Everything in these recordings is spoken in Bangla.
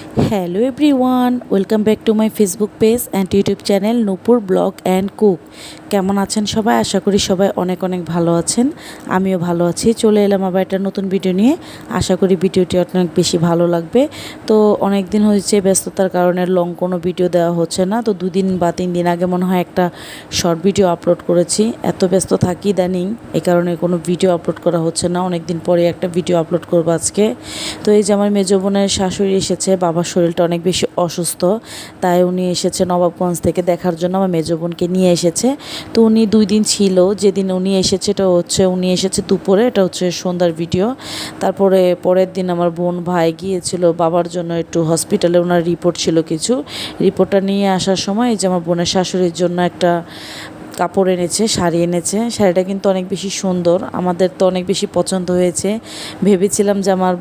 Hello everyone, welcome back to my Facebook page and YouTube channel Nupur blog and cook. কেমন আছেন সবাই? আশা করি সবাই অনেক অনেক ভালো আছেন। আমিও ভালো আছি। চলে এলাম আবার একটা নতুন ভিডিও নিয়ে। আশা করি ভিডিওটি অনেক বেশি ভালো লাগবে। তো অনেক দিন হয়েছে, ব্যস্ততার কারণে লং কোনো ভিডিও দেওয়া হচ্ছে না। তো 2 দিন বা 3 দিন আগে মনে হয় একটা শর্ট ভিডিও আপলোড করেছি। এত ব্যস্ত থাকি ইদানিং, এই কারণে কোনো ভিডিও আপলোড করা হচ্ছে না। অনেক দিন পরে একটা ভিডিও আপলোড করবো আজকে। তো এই যে আমার মেজো বোনের শাশুড়ি এসেছে, বাবার শরীরটা অনেক বেশি অসুস্থ, তাই উনি এসেছে নবাবগঞ্জ থেকে দেখার জন্য। আমার মেজো বোনকে নিয়ে এসেছে। তো উনি 2 দিন ছিল। যেদিন উনি এসেছে এটা হচ্ছে উনি এসেছে দুপুরে, এটা হচ্ছে সন্ধ্যার ভিডিও। তারপরে পরের দিন আমার বোন ভাই গিয়েছিল বাবার জন্য একটু হসপিটালে, ওনার রিপোর্ট ছিল কিছু। রিপোর্টটা নিয়ে আসার সময় এই যে আমার বোনের শাশুড়ির জন্য একটা কাপড় এনেছে, শাড়ি এনেছে। শাড়িটা কিন্তু অনেক বেশি সুন্দর, আমাদের তো অনেক বেশি পছন্দ হয়েছে। ভেবেছিলাম যে আমার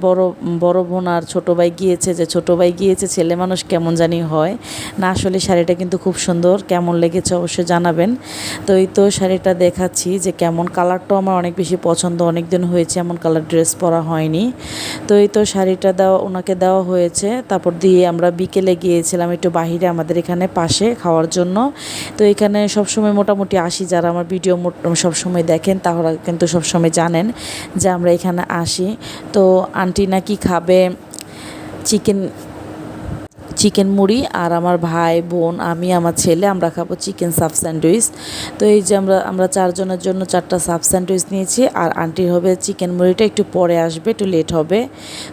বড় বোন আর ছোটো ভাই গিয়েছে, যে ছোটো ভাই গিয়েছে ছেলে মানুষ কেমন জানি হয় না। আসলে শাড়িটা কিন্তু খুব সুন্দর, কেমন লেগেছে অবশ্যই জানাবেন। তো এই তো শাড়িটা দেখাচ্ছি যে কেমন, কালারটাও আমার অনেক বেশি পছন্দ। অনেক দিন হয়েছে এমন কালার ড্রেস পরা হয়নি। তো এই তো শাড়িটা ওনাকে দেওয়া হয়েছে। তারপর দিয়ে আমরা বিকেলে গিয়েছিলাম একটু বাহিরে, আমাদের এখানে পাশে খাওয়ার জন্য। তো এখানে সবসময় মোটামুটি আসি, যারা আমার ভিডিও সবসময় দেখেন তারা কিন্তু সবসময় জানেন যে আমরা এখানে আসি। তো আন্টি নাকি খাবে চিকেন মুড়ি, আর আমার ভাই বোন আমি আমার ছেলে আমরা খাবো চিকেন সাব স্যান্ডউইচ। তো এই যে আমরা 4 জনের জন্য 4টা সাব স্যান্ডউইচ নিয়েছি, আর আন্টির হবে চিকেন মুড়িটা একটু পরে আসবে, একটু লেট হবে।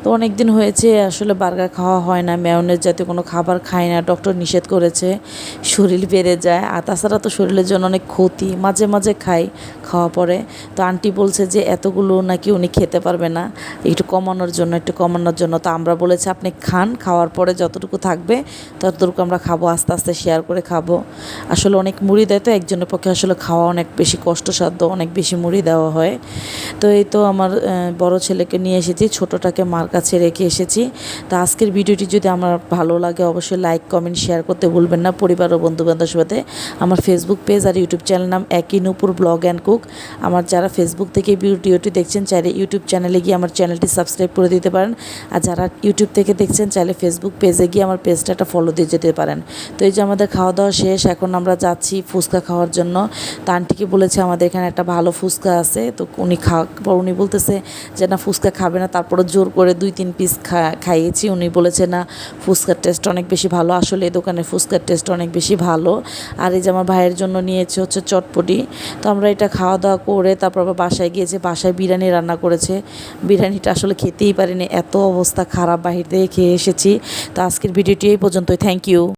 তো অনেক দিন হয়েছে আসলে বার্গার খাওয়া হয় না, মেয়োনেজ জাতীয় কোনো খাবার খাই না, ডক্টর নিষেধ করেছে, শরীর বেড়ে যায়। আর তাছাড়া তো শরীরের জন্য অনেক ক্ষতি, মাঝে মাঝে খাই, খাওয়া পরে। তো আন্টি বলছে যে এতগুলো নাকি উনি খেতে পারবে না, একটু কমানোর জন্য। তো আমরা বলেছি আপনি খান, খাওয়ার পরে যতটুকু থাকবে ততটুকু আমরা খাবো, আস্তে আস্তে শেয়ার করে খাবো। আসলে অনেক মুড়ি দেয় তো একজনের পক্ষে আসলে খাওয়া অনেক বেশি কষ্টসাধ্য, অনেক বেশি মুড়ি দেওয়া হয়। তো এই তো আমার বড় ছেলেকে নিয়ে এসেছি, ছোটোটাকে মার কাছে রেখে এসেছি। তো আজকের ভিডিওটি যদি আমার ভালো লাগে অবশ্যই লাইক কমেন্ট শেয়ার করতে ভুলবেন না, পরিবার ও বন্ধুবান্ধবের সাথে। আমার ফেসবুক পেজ আর ইউটিউব চ্যানেল নাম একই, নূপুর ব্লগ অ্যান্ড কুক। আমার যারা ফেসবুক থেকে ভিডিওটি দেখছেন চাইলে ইউটিউব চ্যানেলে গিয়ে আমার চ্যানেলটি সাবস্ক্রাইব করে দিতে পারেন, আর যারা ইউটিউব থেকে দেখছেন চাইলে ফেসবুক পেজে গিয়ে আমার পেজটা একটা ফলো দিয়ে যেতে পারেন। তো এই যে আমাদের খাওয়া দাওয়া শেষ, এখন আমরা যাচ্ছি ফুচকা খাওয়ার জন্য। তো আন্টিকে বলেছে আমাদের এখানে একটা ভালো ফুচকা আছে। তো উনি বলতেছে যে না ফুচকা খাবে না, তারপরে জোর করে 2-3 পিস খাইয়েছি। উনি বলেছে না ফুচকার টেস্ট অনেক বেশি ভালো, আসলে এই দোকানের ফুচকার টেস্ট অনেক বেশি ভালো। আর এই যে আমার ভাইয়ের জন্য নিয়েছে হচ্ছে চটপটি। তো আমরা এটা খাওয়া দাওয়া করে তারপর আবার বাসায় গিয়েছে, বাসায় বিরিয়ানি রান্না করেছে। বিরিয়ানিটা আসলে খেতেই পারিনি, এত অবস্থা খারাপ, বাহির থেকে খেয়ে এসেছি। তো আজকের ভিডিওটি এই পর্যন্তই। Thank you.